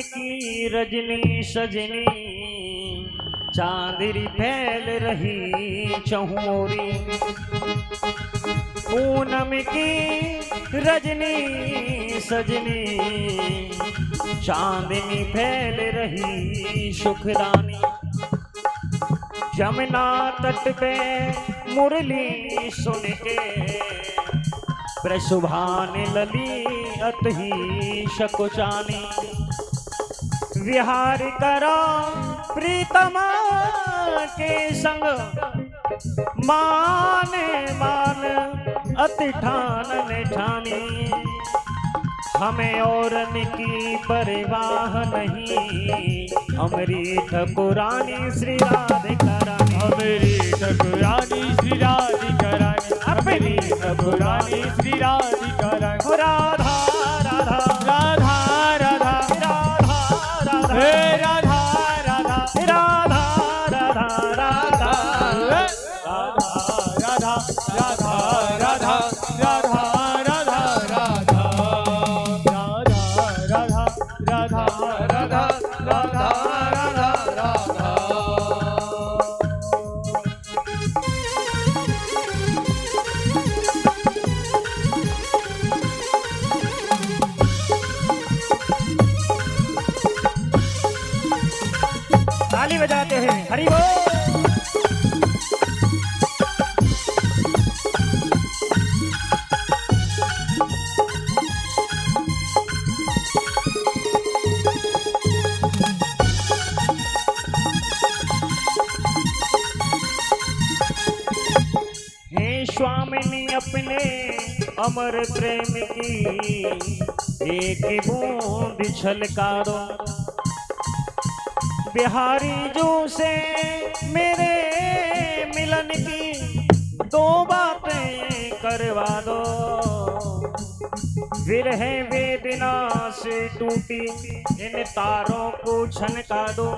की रजनी सजनी चांदरी फैल रही चहुरी। पूनम की रजनी सजनी चांदनी फैल रही सुखदानी। जमुना तट पे मुरली सुन के प्रशुभान लली अतही शकुचानी। विहार करा प्रीतमा के संग मान मान अति ठान ठानी। हमें औरन की परवाह नहीं हमारी ठकुरानी श्री राधिका रानी। हमारी ठकुरानी श्री राधिका रानी। अपनी ठकुरानी श्री राधिका रानी। राधा राधा राधा राधा राधा राधा हे राधा राधा राधा राधा राधा राधा राधा राधा राधा राधा राधा राधा राधा राधा राधा राधा। ताली बजाते हैं हरि बोल। हे स्वामिनी अपने अमर प्रेम की एक बूंद छलका दो। बिहारी जो से मेरे मिलन की दो बातें करवा दो। विरह वेदना से टूटी इन तारों को छनका दो।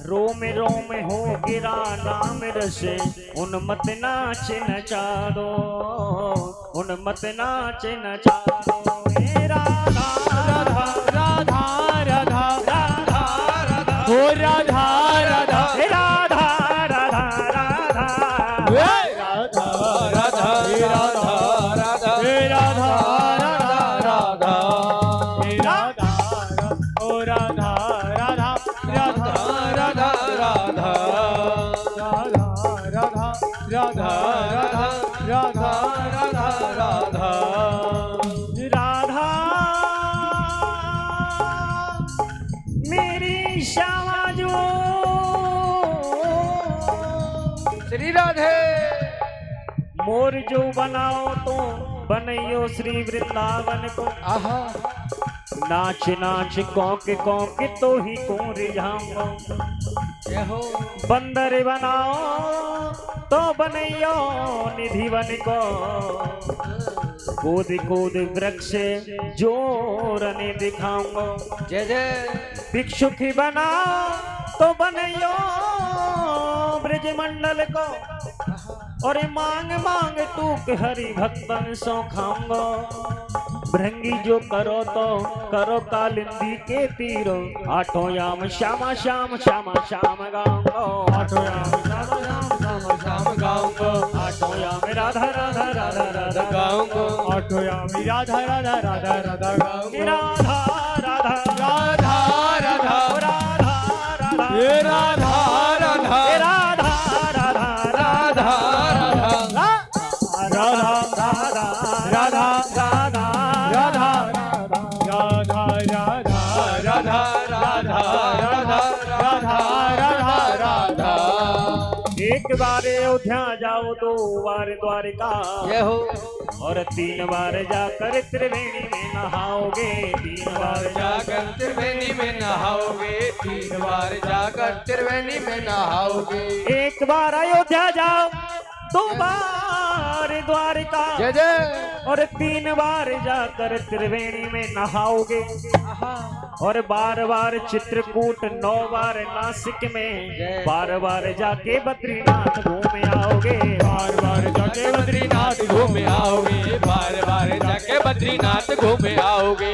रोम रोम हो गिरा नाम रसे उन्मत नाच नचा दो। उन्मत नाच नचा दो। हे राधा राधा राधा राधा राधा राधा हो राधा राधा हे राधा राधा राधा राधा राधा हे राधा राधा हे राधा राधा हे राधा ओ राधा राधा राधा राधा राधा राधा राधा राधा राधा राधा राधा राधा मेरी श्यामा जो श्री राधे मोर जो बनाओ तो बनइयो श्री वृंदावन को। आहा नाच नाच कौक तो ही को रिझाऊंगा। जय हो बंदर बनाओ तो बनइयो निधि वन को। कूद कूद वृक्ष जोरने दिखाऊंगा। जय जय भिक्षुकी बनाओ तो बनइयो ब्रज मंडल को। और मांग मांग टूक हरि भक्तन सो खाऊंगा। भृंगी जो करो तो करो कालिंदी के तीरो। आठों याम श्यामा श्याम श्यामा श्याम गाऊंगा। आठों याम श्याम श्याम श्याम श्याम गाऊंगा। आठों याम राधा राधा राधा राधा गाऊंगा। आठों याम राधा राधा राधा राधा गाऊंगा। राधा राधा राधा राधा राधा राधा हे राधा राधा राधा राधा राधा राधा राधा राधा राधा राधा राधा राधा राधा राधा राधा राधा राधा। एक बार अयोध्या जाओ, दो बार द्वारिका, जय हो और 3 बार जाकर त्रिवेणी में नहाओगे। 3 बार जाकर त्रिवेणी में नहाओगे, 3 बार जाकर त्रिवेणी में नहाओगे। एक बार अयोध्या जाओ, 2 बार द्वारिका, जय जय और 3 बार जाकर त्रिवेणी में नहाओगे। और 12 बार चित्रकूट, 9 बार नासिक में, 12 बार जाके बद्रीनाथ घूम आओगे। बार बार जाके बद्रीनाथ घूम आओगे, बार बार जाके बद्रीनाथ घूम आओगे।